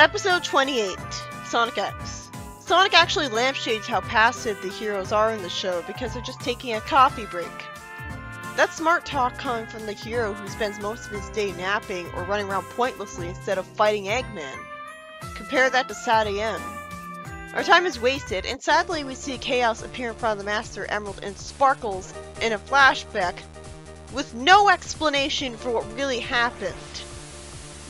Episode 28, Sonic X. Sonic actually lampshades how passive the heroes are in the show because they're just taking a coffee break. That's smart talk coming from the hero who spends most of his day napping or running around pointlessly instead of fighting Eggman. Compare that to Sad AM. Our time is wasted, and sadly we see Chaos appear in front of the Master Emerald and Sparkles in a flashback with no explanation for what really happened.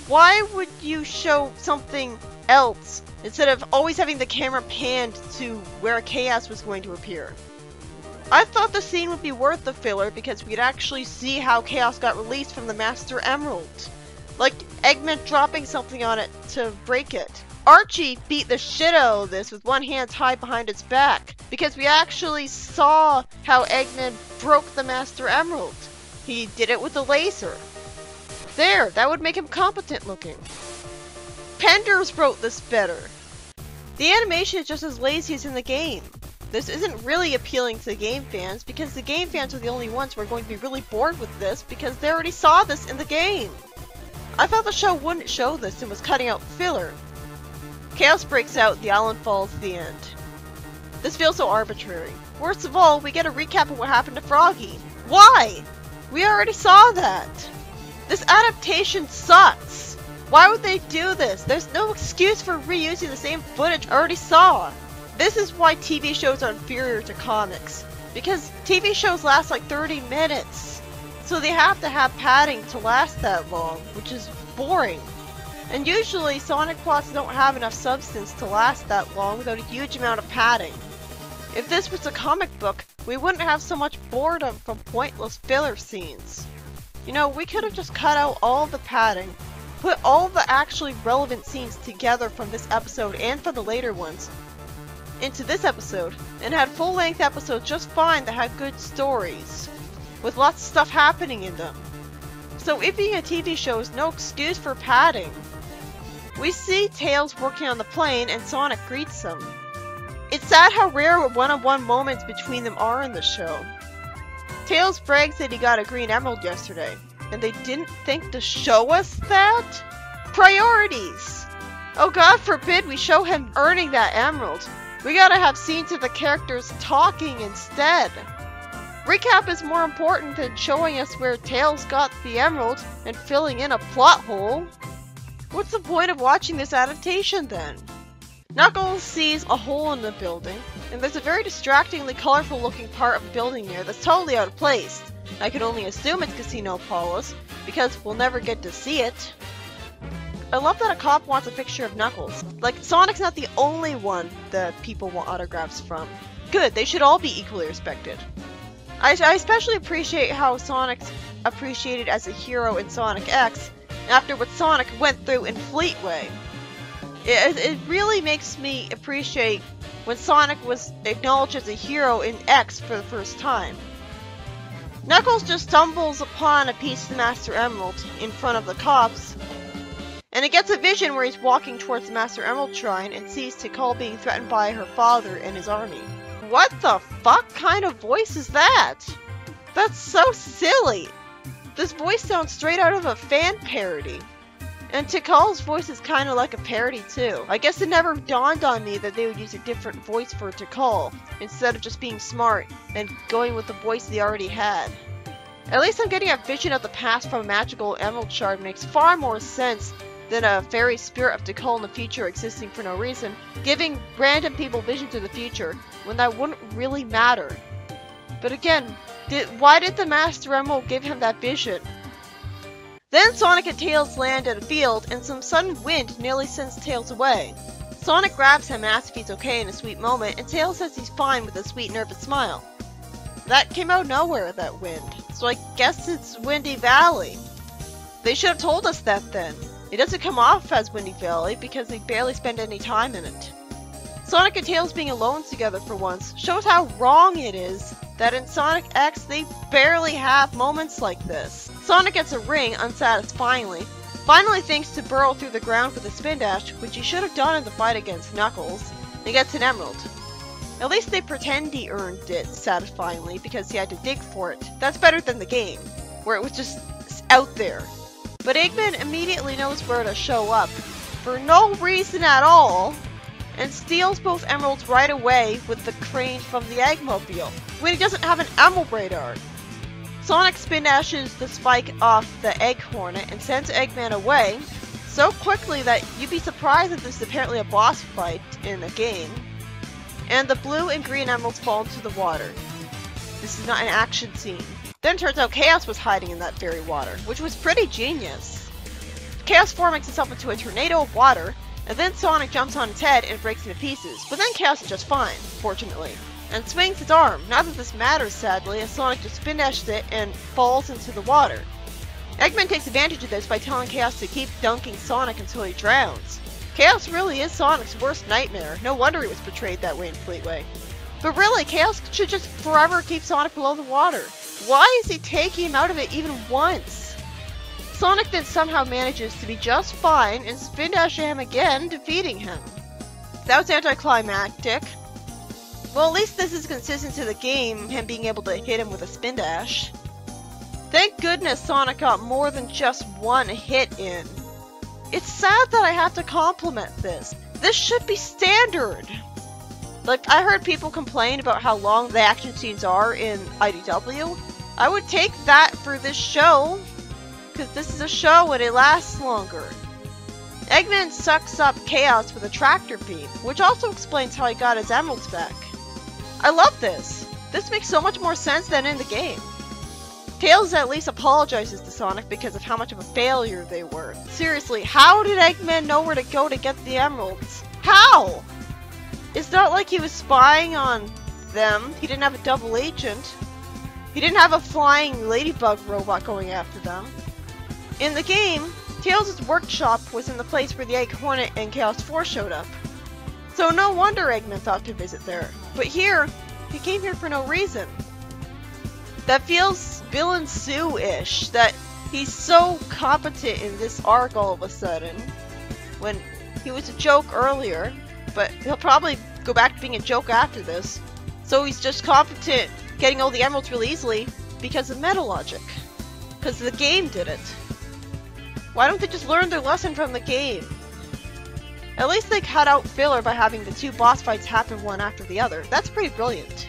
Why would you show something else instead of always having the camera panned to where Chaos was going to appear? I thought the scene would be worth the filler because we'd actually see how Chaos got released from the Master Emerald. Like Eggman dropping something on it to break it. Archie beat the shit out of this with one hand tied behind its back because we actually saw how Eggman broke the Master Emerald. He did it with a laser. There, that would make him competent looking. Penders wrote this better. The animation is just as lazy as in the game. This isn't really appealing to the game fans because the game fans are the only ones who are going to be really bored with this because they already saw this in the game. I thought the show wouldn't show this and was cutting out filler. Chaos breaks out, the island falls at the end. This feels so arbitrary. Worst of all, we get a recap of what happened to Froggy. Why? We already saw that. This adaptation sucks! Why would they do this? There's no excuse for reusing the same footage I already saw. This is why TV shows are inferior to comics. Because TV shows last like 30 minutes. So they have to have padding to last that long, which is boring. And usually Sonic plots don't have enough substance to last that long without a huge amount of padding. If this was a comic book, we wouldn't have so much boredom from pointless filler scenes. You know, we could have just cut out all the padding, put all the actually relevant scenes together from this episode and from the later ones into this episode, and had full-length episodes just fine that had good stories, with lots of stuff happening in them. So it being a TV show is no excuse for padding. We see Tails working on the plane and Sonic greets him. It's sad how rare one-on-one moments between them are in the show. Tails brags that he got a green emerald yesterday, and they didn't think to show us that? Priorities! Oh, God forbid we show him earning that emerald. We gotta have scenes of the characters talking instead. Recap is more important than showing us where Tails got the emerald and filling in a plot hole. What's the point of watching this adaptation then? Knuckles sees a hole in the building, and there's a very distractingly colorful looking part of the building there that's totally out of place. I can only assume it's Casino Paula's, because we'll never get to see it. I love that a cop wants a picture of Knuckles. Like, Sonic's not the only one that people want autographs from. Good, they should all be equally respected. I especially appreciate how Sonic's appreciated as a hero in Sonic X after what Sonic went through in Fleetway. It really makes me appreciate when Sonic was acknowledged as a hero in X for the first time. Knuckles just stumbles upon a piece of the Master Emerald in front of the cops, and it gets a vision where he's walking towards the Master Emerald Shrine and sees Tikal being threatened by her father and his army. What the fuck kind of voice is that? That's so silly! This voice sounds straight out of a fan parody. And Tikal's voice is kind of like a parody too. I guess it never dawned on me that they would use a different voice for Tikal, instead of just being smart and going with the voice they already had. At least I'm getting a vision of the past from a magical emerald shard makes far more sense than a fairy spirit of Tikal in the future existing for no reason, giving random people visions of the future when that wouldn't really matter. But again, why did the Master Emerald give him that vision? Then Sonic and Tails land at a field, and some sudden wind nearly sends Tails away. Sonic grabs him and asks if he's okay in a sweet moment, and Tails says he's fine with a sweet nervous smile. That came out of nowhere, that wind, so I guess it's Windy Valley. They should have told us that then. It doesn't come off as Windy Valley because they barely spend any time in it. Sonic and Tails being alone together for once shows how wrong it is that in Sonic X they barely have moments like this. Sonic gets a ring unsatisfyingly, finally thinks to burrow through the ground with a spin dash, which he should have done in the fight against Knuckles, and gets an emerald. At least they pretend he earned it satisfyingly because he had to dig for it. That's better than the game, where it was just out there. But Eggman immediately knows where to show up, for no reason at all and steals both emeralds right away with the crane from the Eggmobile when he doesn't have an emerald radar. Sonic spin dashes the spike off the Egg Hornet and sends Eggman away so quickly that you'd be surprised that this is apparently a boss fight in a game. And the blue and green emeralds fall into the water. This is not an action scene. Then it turns out Chaos was hiding in that very water, which was pretty genius. Chaos 4 makes itself into a tornado of water, and then Sonic jumps on its head and breaks into pieces, but then Chaos is just fine, fortunately, and swings his arm. Not that this matters, sadly, as Sonic just spin dashes it and falls into the water. Eggman takes advantage of this by telling Chaos to keep dunking Sonic until he drowns. Chaos really is Sonic's worst nightmare. No wonder he was portrayed that way in Fleetway. But really, Chaos should just forever keep Sonic below the water. Why is he taking him out of it even once? Sonic then somehow manages to be just fine and spin dash him again, defeating him. That was anticlimactic. Well, at least this is consistent to the game, him being able to hit him with a spin dash. Thank goodness Sonic got more than just one hit in. It's sad that I have to compliment this. This should be standard. Like, I heard people complain about how long the action scenes are in IDW. I would take that for this show, because this is a show and it lasts longer. Eggman sucks up Chaos with a tractor beam, which also explains how he got his emeralds back. I love this. This makes so much more sense than in the game. Tails at least apologizes to Sonic because of how much of a failure they were. Seriously, how did Eggman know where to go to get the emeralds? How? It's not like he was spying on them. He didn't have a double agent. He didn't have a flying ladybug robot going after them. In the game, Tails' workshop was in the place where the Egg Hornet and Chaos 4 showed up. So no wonder Eggman thought to visit there. But here, he came here for no reason. That feels Villain Sue-ish, that he's so competent in this arc all of a sudden, when he was a joke earlier, but he'll probably go back to being a joke after this. So he's just competent getting all the emeralds really easily because of meta logic. Because the game did it. Why don't they just learn their lesson from the game? At least they cut out filler by having the two boss fights happen one after the other. That's pretty brilliant.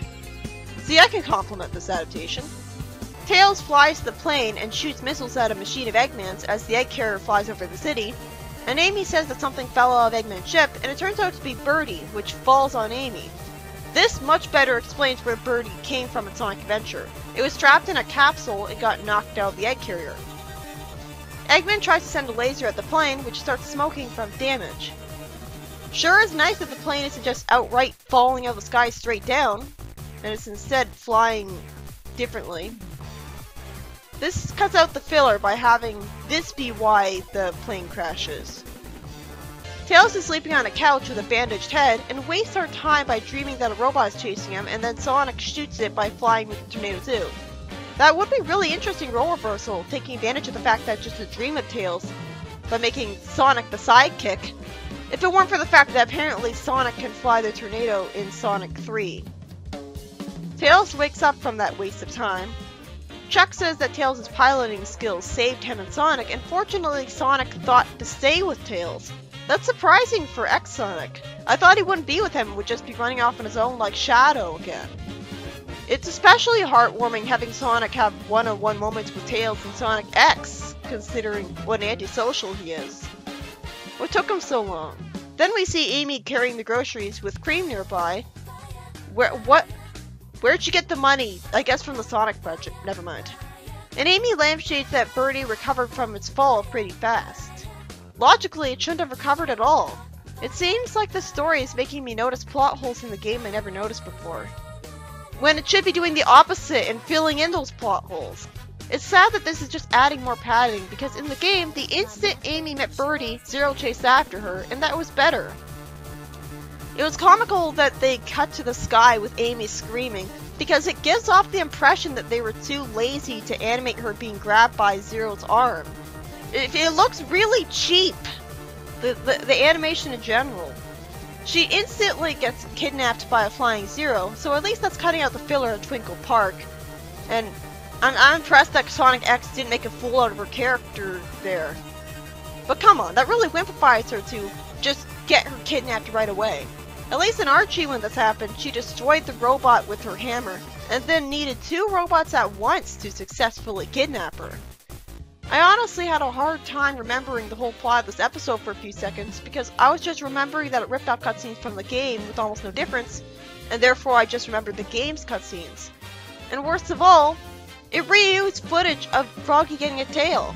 See, I can compliment this adaptation. Tails flies to the plane and shoots missiles at a machine of Eggman's as the egg carrier flies over the city, and Amy says that something fell out of Eggman's ship, and it turns out to be Birdie, which falls on Amy. This much better explains where Birdie came from in Sonic Adventure. It was trapped in a capsule and got knocked out of the egg carrier. Eggman tries to send a laser at the plane, which starts smoking from damage. Sure is nice that the plane isn't just outright falling out of the sky straight down, and it's instead flying differently. This cuts out the filler by having this be why the plane crashes. Tails is sleeping on a couch with a bandaged head and wastes our time by dreaming that a robot is chasing him, and then Sonic shoots it by flying with the Tornado Zoo. That would be really interesting role reversal, taking advantage of the fact that it's just a dream of Tails by making Sonic the sidekick, if it weren't for the fact that apparently Sonic can fly the tornado in Sonic 3. Tails wakes up from that waste of time. Chuck says that Tails' piloting skills saved him and Sonic, and fortunately Sonic thought to stay with Tails. That's surprising for X-Sonic. I thought he wouldn't be with him and would just be running off on his own like Shadow again. It's especially heartwarming having Sonic have one-on-one moments with Tails and Sonic X, considering what an antisocial he is. What took him so long? Then we see Amy carrying the groceries with Cream nearby. Where'd you get the money? I guess from the Sonic budget. Never mind. And Amy lampshades that Birdie recovered from its fall pretty fast. Logically, it shouldn't have recovered at all. It seems like the story is making me notice plot holes in the game I never noticed before, when it should be doing the opposite and filling in those plot holes. It's sad that this is just adding more padding, because in the game, the instant Amy met Birdie, Zero chased after her, and that was better. It was comical that they cut to the sky with Amy screaming, because it gives off the impression that they were too lazy to animate her being grabbed by Zero's arm. It looks really cheap, the animation in general. She instantly gets kidnapped by a flying Zero, so at least that's cutting out the filler of Twinkle Park. And I'm impressed that Sonic X didn't make a fool out of her character there. But come on, that really wimpifies her to just get her kidnapped right away. At least in Archie, when this happened, she destroyed the robot with her hammer, and then needed 2 robots at once to successfully kidnap her. I honestly had a hard time remembering the whole plot of this episode for a few seconds, because I was just remembering that it ripped off cutscenes from the game with almost no difference, and therefore I just remembered the game's cutscenes. And worst of all, it reused footage of Froggy getting a tail.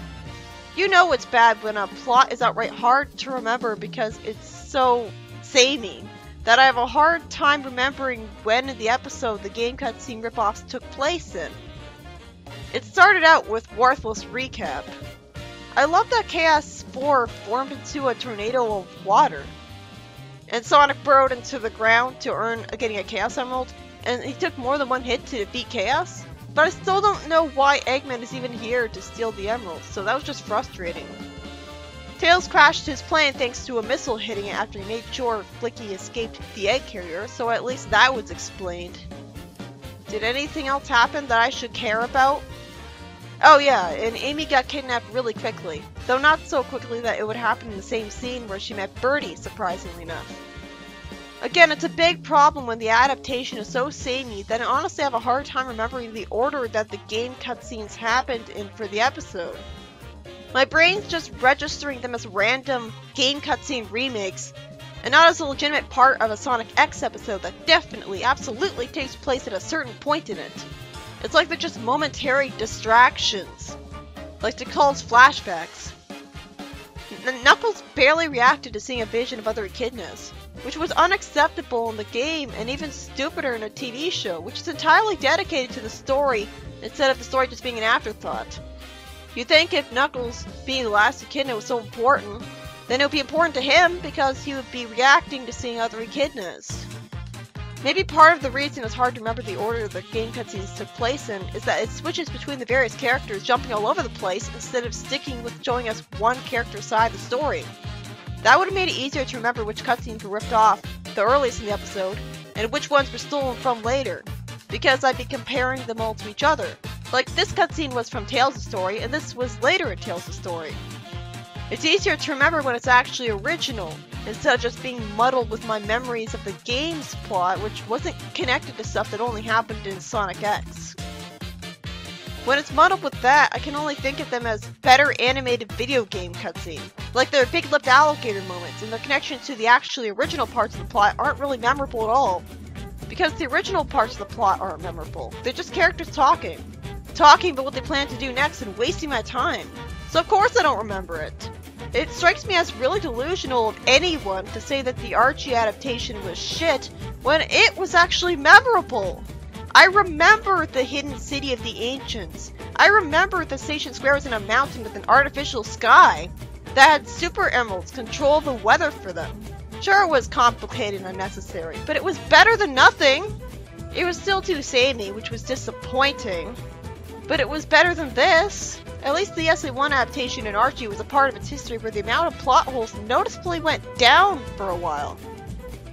You know it's bad when a plot is outright hard to remember because it's so samey, that I have a hard time remembering when in the episode the game cutscene ripoffs took place in. It started out with worthless recap. I love that Chaos Spore formed into a tornado of water, and Sonic burrowed into the ground to earn getting a Chaos Emerald, and he took more than one hit to defeat Chaos. But I still don't know why Eggman is even here to steal the emeralds, so that was just frustrating. Tails crashed his plane thanks to a missile hitting it after he made sure Flicky escaped the egg carrier, so at least that was explained. Did anything else happen that I should care about? Oh yeah, and Amy got kidnapped really quickly, though not so quickly that it would happen in the same scene where she met Birdie, surprisingly enough. Again, it's a big problem when the adaptation is so samey that I honestly have a hard time remembering the order that the game cutscenes happened in for the episode. My brain's just registering them as random game cutscene remakes, and not as a legitimate part of a Sonic X episode that definitely, absolutely takes place at a certain point in it. It's like they're just momentary distractions, like Tikal's flashbacks. Knuckles barely reacted to seeing a vision of other echidnas, which was unacceptable in the game and even stupider in a TV show, which is entirely dedicated to the story instead of the story just being an afterthought. You'd think if Knuckles being the last echidna was so important, then it would be important to him because he would be reacting to seeing other echidnas. Maybe part of the reason it's hard to remember the order the game cutscenes took place in is that it switches between the various characters jumping all over the place instead of sticking with showing us one character's side of the story. That would have made it easier to remember which cutscenes were ripped off the earliest in the episode and which ones were stolen from later, because I'd be comparing them all to each other. Like this cutscene was from Tails' story and this was later in Tails' story. It's easier to remember when it's actually original, instead of just being muddled with my memories of the game's plot, which wasn't connected to stuff that only happened in Sonic X. When it's muddled with that, I can only think of them as better animated video game cutscenes. Like their big-lipped alligator moments, and their connection to the actually original parts of the plot aren't really memorable at all. Because the original parts of the plot aren't memorable. They're just characters talking. Talking about what they plan to do next and wasting my time. So of course I don't remember it. It strikes me as really delusional of anyone to say that the Archie adaptation was shit when it was actually memorable. I remember the hidden city of the ancients. I remember the station square was in a mountain with an artificial sky that had super emeralds control the weather for them. Sure, it was complicated and unnecessary, but it was better than nothing. It was still too samey, which was disappointing, but it was better than this. At least the SA1 adaptation in Archie was a part of its history where the amount of plot holes noticeably went down for a while.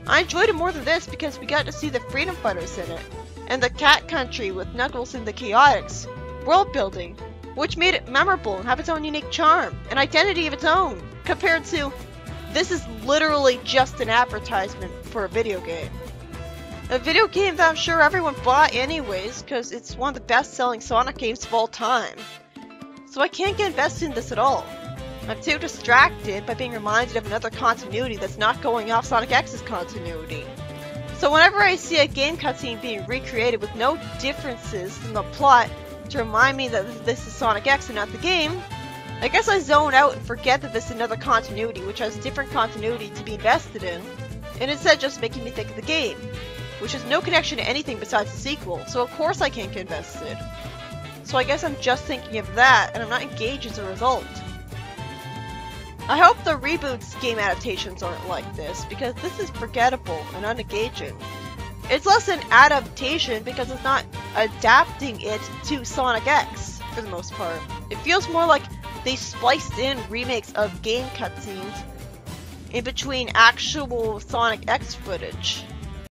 I enjoyed it more than this because we got to see the Freedom Fighters in it, and the Cat Country with Knuckles and the Chaotix, world building, which made it memorable and have its own unique charm, an identity of its own, compared to, this is literally just an advertisement for a video game. A video game that I'm sure everyone bought anyways, because it's one of the best-selling Sonic games of all time. So I can't get invested in this at all. I'm too distracted by being reminded of another continuity that's not going off Sonic X's continuity. So whenever I see a game cutscene being recreated with no differences in the plot to remind me that this is Sonic X and not the game, I guess I zone out and forget that this is another continuity which has different continuity to be invested in, and instead just making me think of the game, which has no connection to anything besides the sequel, so of course I can't get invested. So I guess I'm just thinking of that, and I'm not engaged as a result. I hope the reboot's game adaptations aren't like this, because this is forgettable and unengaging. It's less an adaptation because it's not adapting it to Sonic X, for the most part. It feels more like they spliced in remakes of game cutscenes in between actual Sonic X footage.